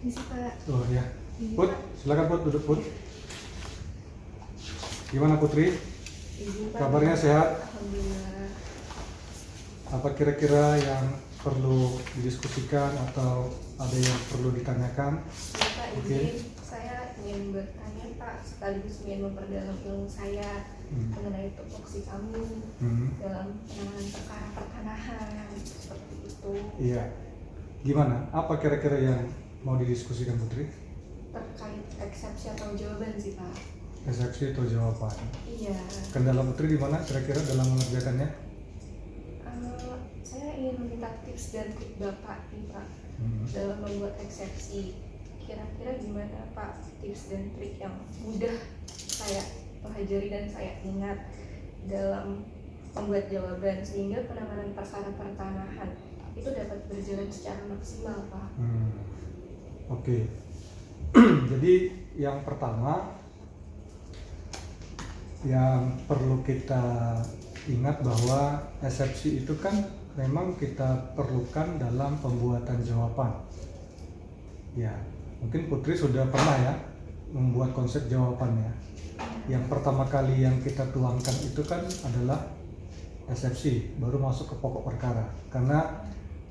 Bisa Pak. Oh ya, Iya, Put, Pak. silakan Put, duduk Put. Gimana Putri? Izin Pak. Kabarnya sehat? Alhamdulillah. Apa kira-kira yang perlu didiskusikan atau ada yang perlu ditanyakan? Ya Pak, Oke. izin saya ingin bertanya Pak, sekaligus ingin memperdalam ilmu saya mengenai tupoksi kami dalam penanganan perkara pertanahan seperti itu. Iya. Gimana? Apa kira-kira yang mau didiskusikan Putri? Terkait eksepsi atau jawaban sih Pak. Eksepsi atau jawaban? Iya. Kendala Putri di mana kira-kira dalam mengerjakannya? Saya ingin meminta tips dan trik Bapak nih Pak dalam membuat eksepsi. Kira-kira gimana Pak tips dan trik yang mudah saya pelajari dan saya ingat dalam membuat jawaban sehingga penanganan perkara pertanahan itu dapat berjalan secara maksimal Pak. Oke. Jadi yang pertama yang perlu kita ingat bahwa eksepsi itu kan memang kita perlukan dalam pembuatan jawaban. Ya, mungkin Putri sudah pernah ya membuat konsep jawabannya. Yang pertama kali yang kita tuangkan itu kan adalah eksepsi, baru masuk ke pokok perkara. Karena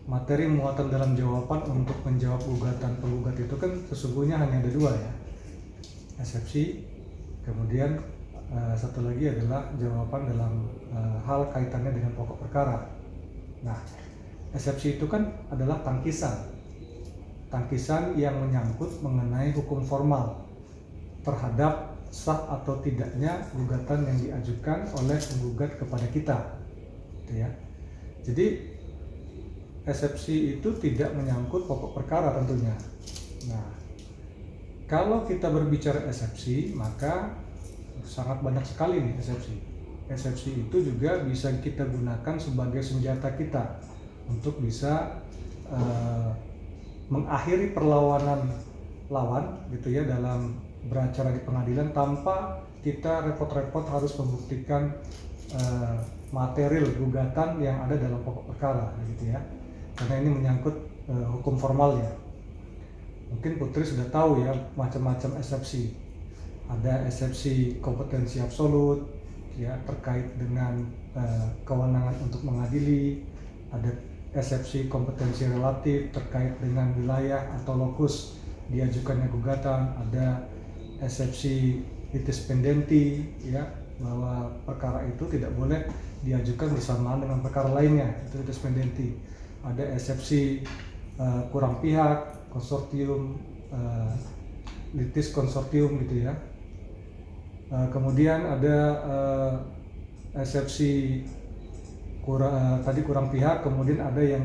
materi muatan dalam jawaban untuk menjawab gugatan penggugat itu kan sesungguhnya hanya ada dua ya, eksepsi, kemudian satu lagi adalah jawaban dalam hal kaitannya dengan pokok perkara. Nah, eksepsi itu kan adalah tangkisan yang menyangkut mengenai hukum formal terhadap sah atau tidaknya gugatan yang diajukan oleh penggugat kepada kita, gitu ya. Jadi eksepsi itu tidak menyangkut pokok perkara tentunya. Nah, kalau kita berbicara eksepsi, maka sangat banyak sekali nih eksepsi. Eksepsi itu juga bisa kita gunakan sebagai senjata kita untuk bisa mengakhiri perlawanan lawan gitu ya dalam beracara di pengadilan tanpa kita repot-repot harus membuktikan material gugatan yang ada dalam pokok perkara gitu ya. Karena ini menyangkut hukum formalnya. Mungkin Putri sudah tahu ya macam-macam eksepsi. Ada eksepsi kompetensi absolut ya terkait dengan kewenangan untuk mengadili, ada eksepsi kompetensi relatif terkait dengan wilayah atau lokus diajukannya gugatan, ada eksepsi litis pendendi ya bahwa perkara itu tidak boleh diajukan bersamaan dengan perkara lainnya, itu litis pendendi. Ada eksepsi kurang pihak, konsortium, litis konsortium gitu ya. Kemudian ada eksepsi kurang pihak, kemudian ada yang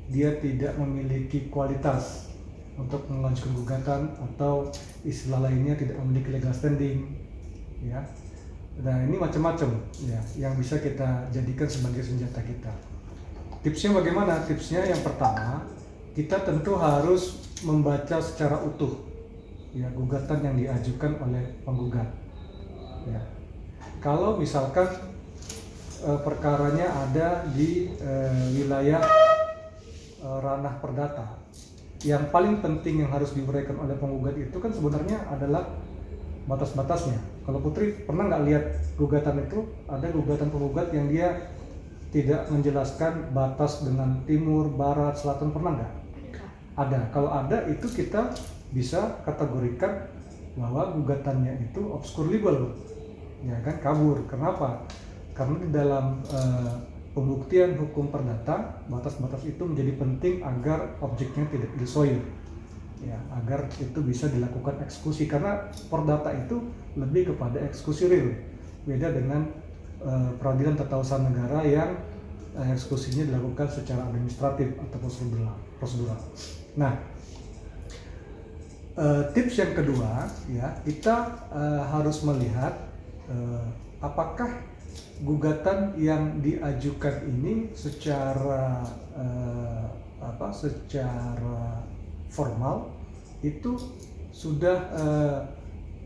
dia tidak memiliki kualitas untuk mengajukan gugatan atau istilah lainnya tidak memiliki legal standing ya. Nah, ini macam-macam ya yang bisa kita jadikan sebagai senjata kita. Tipsnya bagaimana? Tipsnya yang pertama, kita tentu harus membaca secara utuh ya gugatan yang diajukan oleh penggugat. Ya. Kalau misalkan perkaranya ada di wilayah ranah perdata, yang paling penting yang harus diuraikan oleh penggugat itu kan sebenarnya adalah batas-batasnya. Kalau Putri pernah nggak lihat gugatan itu, ada gugatan penggugat yang dia tidak menjelaskan batas dengan timur, barat, selatan, pernah nggak? Ada. Kalau ada itu kita bisa kategorikan bahwa gugatannya itu obscure libel, ya kan, kabur. Kenapa? Karena di dalam pembuktian hukum perdata batas-batas itu menjadi penting agar objeknya tidak disoil, ya, agar itu bisa dilakukan eksekusi. Karena perdata itu lebih kepada eksekusi real, beda dengan peradilan tata usaha negara yang eksekusinya dilakukan secara administratif atau prosedural. Nah, tips yang kedua ya, kita harus melihat apakah gugatan yang diajukan ini secara secara formal itu sudah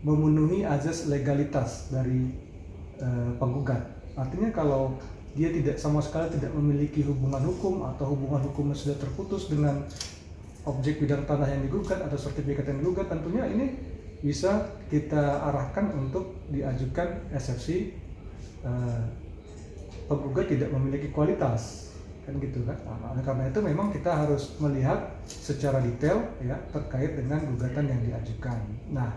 memenuhi azas legalitas dari penggugat. Artinya kalau dia tidak sama sekali tidak memiliki hubungan hukum atau hubungan hukumnya sudah terputus dengan objek bidang tanah yang digugat atau sertifikat yang digugat, tentunya ini bisa kita arahkan untuk diajukan eksepsi penggugat tidak memiliki kualitas, kan gitu kan. Nah, oleh karena itu memang kita harus melihat secara detail ya terkait dengan gugatan yang diajukan. Nah,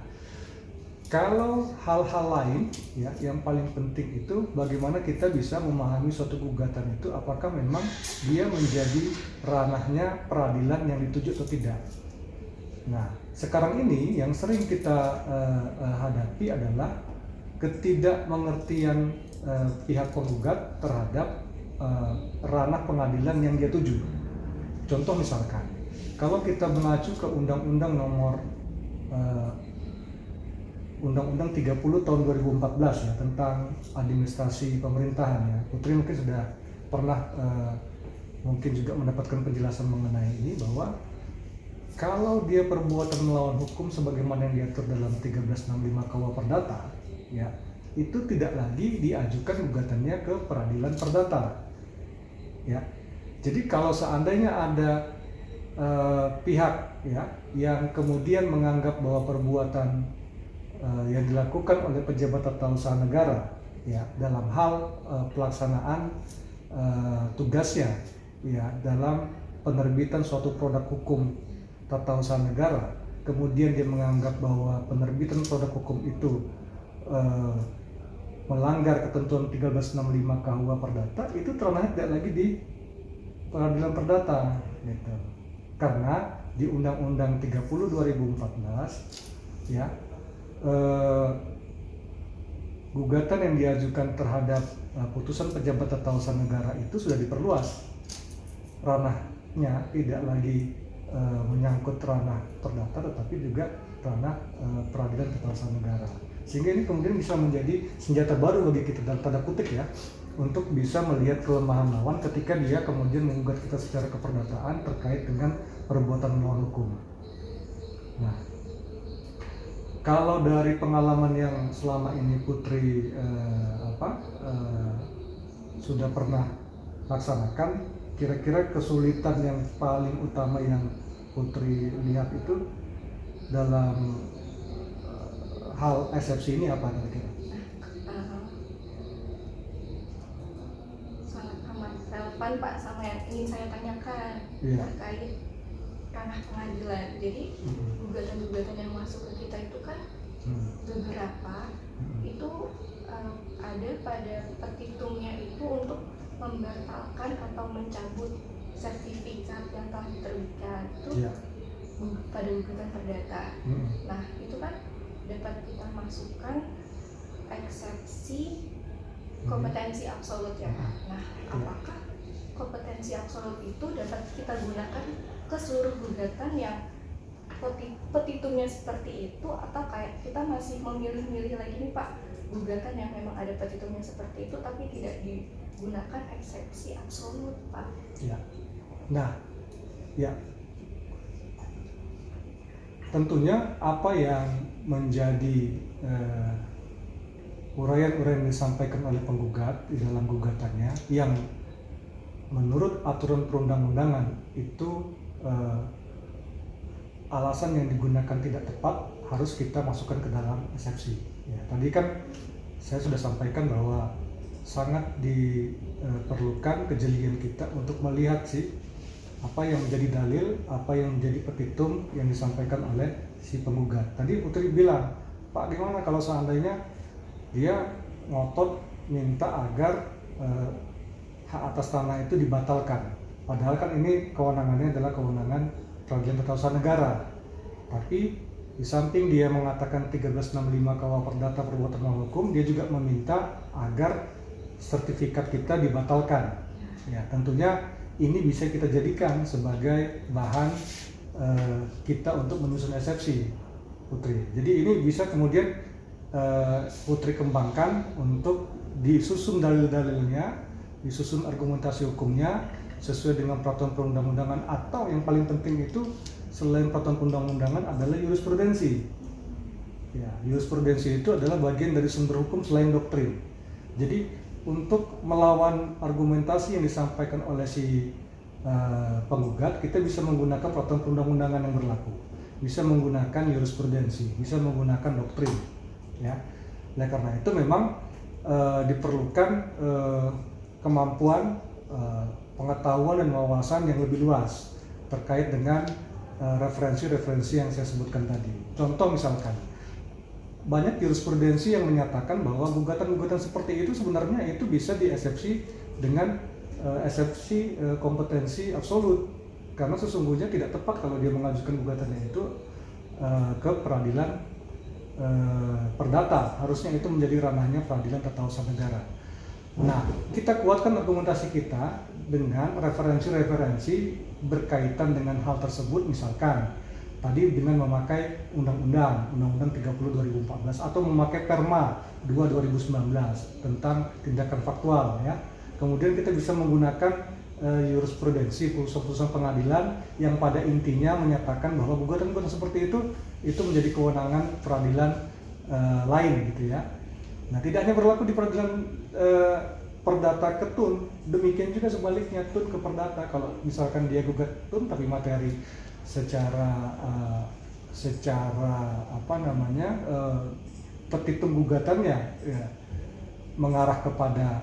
kalau hal-hal lain ya yang paling penting itu bagaimana kita bisa memahami suatu gugatan itu, apakah memang dia menjadi ranahnya peradilan yang dituju atau tidak. Nah, sekarang ini yang sering kita hadapi adalah ketidakmengertian pihak penggugat terhadap ranah pengadilan yang dia tuju. Contoh misalkan, kalau kita mengacu ke Undang-Undang Nomor Undang-Undang 30 tahun 2014 ya tentang administrasi pemerintahan ya. Putri mungkin sudah pernah mungkin juga mendapatkan penjelasan mengenai ini, bahwa kalau dia perbuatan melawan hukum sebagaimana yang diatur dalam 1365 KUH Perdata ya, itu tidak lagi diajukan gugatannya ke peradilan perdata ya. Jadi kalau seandainya ada pihak ya yang kemudian menganggap bahwa perbuatan yang dilakukan oleh pejabat tata usaha negara ya dalam hal pelaksanaan tugasnya ya dalam penerbitan suatu produk hukum tata usaha negara, kemudian dia menganggap bahwa penerbitan produk hukum itu melanggar ketentuan 1365 KUH Perdata, itu ranahnya tidak lagi di peradilan perdata gitu. Karena di Undang-Undang 30 2014 ya gugatan yang diajukan terhadap putusan pejabat tata usaha negara itu sudah diperluas ranahnya, tidak lagi menyangkut ranah perdata tetapi juga ranah peradilan tata usaha negara, sehingga ini kemudian bisa menjadi senjata baru bagi kita dalam tanda kutip ya untuk bisa melihat kelemahan lawan ketika dia kemudian menggugat kita secara keperdataan terkait dengan perbuatan melawan hukum. Nah, kalau dari pengalaman yang selama ini Putri sudah pernah laksanakan, kira-kira kesulitan yang paling utama yang Putri lihat itu dalam hal eksepsi ini apa kira-kira? Sangat amat relevan Pak sama yang ingin saya tanyakan terkait ranah pengadilan. Jadi gugatan-gugatan yang masuk ke kita itu kan beberapa itu ada pada petitumnya itu untuk membatalkan atau mencabut sertifikat yang telah diterbitkan itu pada gugatan perdata. Nah, itu kan dapat kita masukkan eksepsi kompetensi absolut ya. Nah, apakah kompetensi absolut itu dapat kita gunakan ke seluruh gugatan yang petitumnya seperti itu, atau kayak kita masih memilih-milih lagi nih Pak gugatan yang memang ada petitumnya seperti itu tapi tidak digunakan eksepsi absolut Pak? Ya. Nah, ya. Tentunya apa yang menjadi uraian-uraian yang disampaikan oleh penggugat di dalam gugatannya yang menurut aturan perundang-undangan itu alasan yang digunakan tidak tepat harus kita masukkan ke dalam eksepsi. Ya, tadi kan saya sudah sampaikan bahwa sangat diperlukan kejelian kita untuk melihat sih apa yang menjadi dalil, apa yang menjadi petitum yang disampaikan oleh si penggugat. Tadi Putri bilang, Pak gimana kalau seandainya dia ngotot minta agar hak atas tanah itu dibatalkan, padahal kan ini kewenangannya adalah kewenangan peradilan tata usaha negara. Tapi di samping dia mengatakan 1365 KUH Perdata perbuatan melawan hukum, dia juga meminta agar sertifikat kita dibatalkan. Ya, tentunya ini bisa kita jadikan sebagai bahan kita untuk menyusun eksepsi, Putri. Jadi ini bisa kemudian Putri kembangkan untuk disusun dalil-dalilnya, disusun argumentasi hukumnya sesuai dengan peraturan perundang-undangan, atau yang paling penting itu selain peraturan perundang-undangan adalah jurisprudensi. Ya, jurisprudensi itu adalah bagian dari sumber hukum selain doktrin. Jadi untuk melawan argumentasi yang disampaikan oleh si penggugat, kita bisa menggunakan peraturan perundang-undangan yang berlaku, bisa menggunakan jurisprudensi, bisa menggunakan doktrin, ya. Oleh karena itu memang diperlukan kemampuan, pengetahuan dan wawasan yang lebih luas terkait dengan referensi-referensi yang saya sebutkan tadi. Contoh misalkan, banyak jurisprudensi yang menyatakan bahwa gugatan-gugatan seperti itu sebenarnya itu bisa dieksepsi dengan eksepsi kompetensi absolut, karena sesungguhnya tidak tepat kalau dia mengajukan gugatannya itu ke peradilan perdata, harusnya itu menjadi ranahnya peradilan tata usaha negara. Nah, kita kuatkan argumentasi kita dengan referensi-referensi berkaitan dengan hal tersebut, misalkan tadi dengan memakai Undang-Undang 30 2014 atau memakai Perma 2 2019 tentang tindakan faktual, ya. Kemudian kita bisa menggunakan jurisprudensi putusan-putusan pengadilan yang pada intinya menyatakan bahwa gugatan-gugatan seperti itu menjadi kewenangan peradilan lain, gitu ya. Nah, tidak hanya berlaku di peradilan perdata ke TUN, demikian juga sebaliknya TUN ke perdata. Kalau misalkan dia gugat TUN tapi materi secara petitum gugatannya, ya, mengarah kepada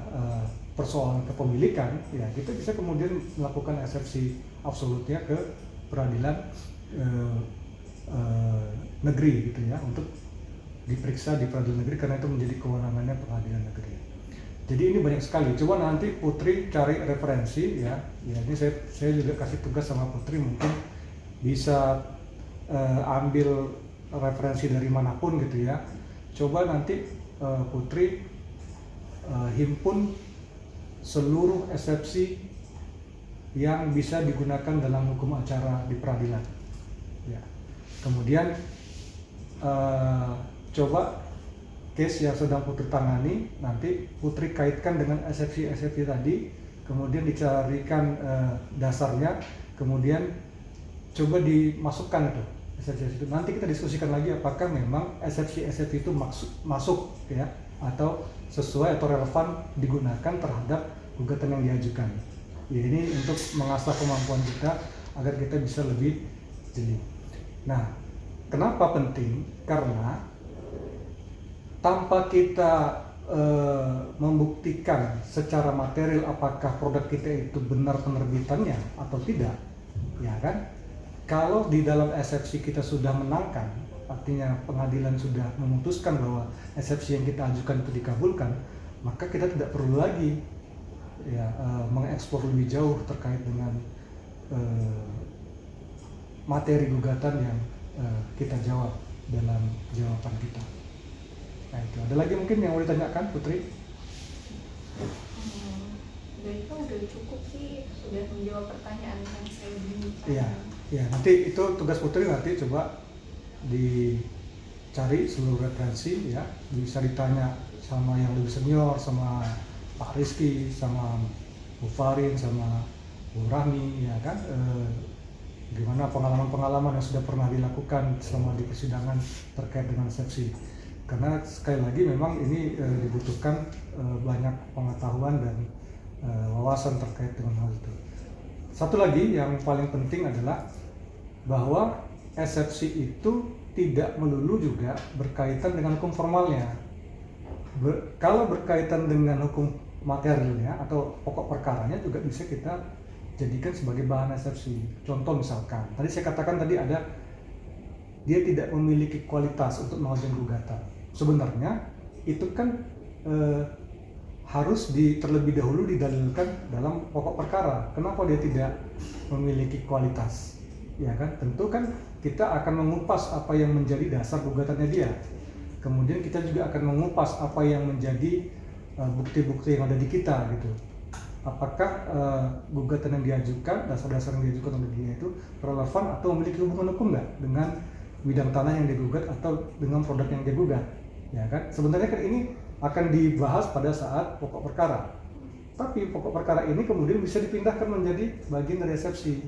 persoalan kepemilikan, ya, kita bisa kemudian melakukan eksepsi absolutnya ke peradilan negeri, gitu ya, untuk diperiksa di peradilan negeri karena itu menjadi kewenangannya pengadilan negeri. Jadi ini banyak sekali. Coba nanti Putri cari referensi, ya. Ya, ini saya juga kasih tugas sama Putri, mungkin bisa ambil referensi dari manapun, gitu ya. Coba nanti Putri himpun seluruh eksepsi yang bisa digunakan dalam hukum acara di peradilan, ya. Kemudian coba case yang sedang Putri tangani, nanti Putri kaitkan dengan eksepsi-eksepsi tadi, kemudian dicarikan dasarnya, kemudian coba dimasukkan itu eksepsi itu. Nanti kita diskusikan lagi apakah memang eksepsi-eksepsi itu masuk, ya, atau sesuai atau relevan digunakan terhadap gugatan yang diajukan. Ya, ini untuk mengasah kemampuan kita agar kita bisa lebih jeli. Nah, kenapa penting? Karena tanpa kita membuktikan secara material apakah produk kita itu benar penerbitannya atau tidak, ya kan? Kalau di dalam eksepsi kita sudah menangkan, artinya pengadilan sudah memutuskan bahwa eksepsi yang kita ajukan itu dikabulkan, maka kita tidak perlu lagi, ya, mengeksplor lebih jauh terkait dengan materi gugatan yang kita jawab dalam jawaban kita. Nah, itu ada lagi mungkin yang mau ditanyakan, Putri? Dari itu udah cukup sih, sudah menjawab pertanyaan yang saya bingungkan. Iya, ya, nanti itu tugas Putri, nanti coba dicari seluruh referensi, ya, bisa ditanya sama yang lebih senior, sama Pak Rizky, sama Bu Farin, sama Bu Rahmi, ya kan, gimana pengalaman-pengalaman yang sudah pernah dilakukan selama di persidangan terkait dengan eksepsi. Karena sekali lagi memang ini dibutuhkan banyak pengetahuan dan wawasan terkait dengan hal itu. Satu lagi yang paling penting adalah bahwa eksepsi itu tidak melulu juga berkaitan dengan hukum formalnya. Kalau berkaitan dengan hukum materialnya atau pokok perkaranya juga bisa kita jadikan sebagai bahan eksepsi. Contoh misalkan, tadi saya katakan tadi ada dia tidak memiliki kualitas untuk mengajukan gugatan. Sebenarnya itu kan harus terlebih dahulu didalilkan dalam pokok perkara. Kenapa dia tidak memiliki kualitas? Ya kan, tentu kan kita akan mengupas apa yang menjadi dasar gugatannya dia. Kemudian kita juga akan mengupas apa yang menjadi bukti-bukti yang ada di kita, gitu. Apakah gugatan yang diajukan, dasar-dasar yang diajukan oleh dia itu relevan atau memiliki hubungan hukum nggak dengan bidang tanah yang digugat atau dengan produk yang digugat, ya kan? Sebenarnya kan ini akan dibahas pada saat pokok perkara. Tapi pokok perkara ini kemudian bisa dipindahkan menjadi bagian dari eksepsi.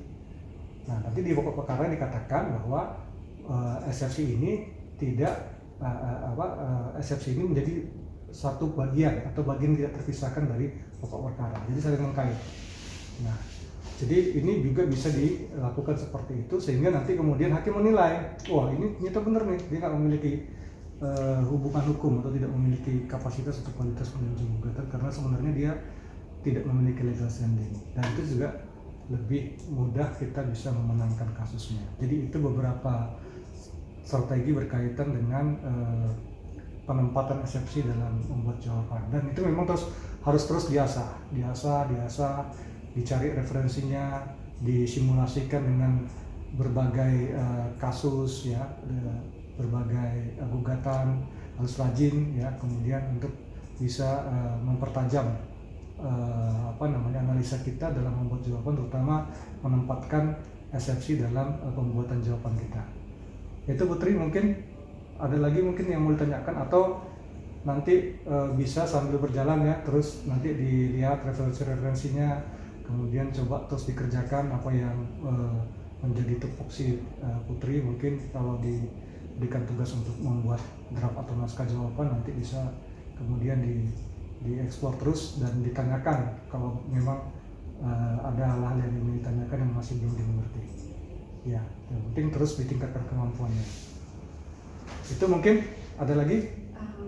Nah, nanti di pokok perkara dikatakan bahwa eksepsi ini tidak eksepsi ini menjadi satu bagian atau bagian tidak terpisahkan dari pokok perkara. Jadi saling mengkait. Nah, Jadi ini juga bisa dilakukan seperti itu sehingga nanti kemudian hakim menilai, wah ini ternyata benar nih, dia nggak memiliki hubungan hukum atau tidak memiliki kapasitas atau kualitas mengajukan gugatan karena sebenarnya dia tidak memiliki legal standing, dan itu juga lebih mudah kita bisa memenangkan kasusnya. Jadi itu beberapa strategi berkaitan dengan penempatan eksepsi dalam membuat jawaban, dan itu memang harus terus diasah, dicari referensinya, disimulasikan dengan berbagai kasus ya, berbagai gugatan, harus rajin ya, kemudian untuk bisa mempertajam analisa kita dalam membuat jawaban, terutama menempatkan eksepsi dalam pembuatan jawaban kita. Itu Putri, mungkin ada lagi mungkin yang mau ditanyakan atau nanti bisa sambil berjalan ya, terus nanti dilihat referensi-referensinya, kemudian coba terus dikerjakan apa yang menjadi tupoksi Putri. Mungkin kalau diberikan tugas untuk membuat draft atau naskah jawaban, nanti bisa kemudian dieksplor terus dan ditanyakan kalau memang ada hal-hal yang ingin ditanyakan yang masih belum dimengerti. Ya, yang penting terus ditingkatkan kemampuannya. Itu mungkin ada lagi?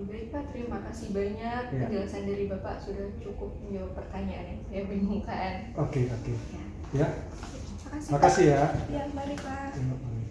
Baik Pak, terima kasih banyak. Ya. Penjelasan dari Bapak sudah cukup menjawab pertanyaan yang saya bingungkan. Oke. Ya. Terima kasih ya. Ya, mari Pak. Terima kasih.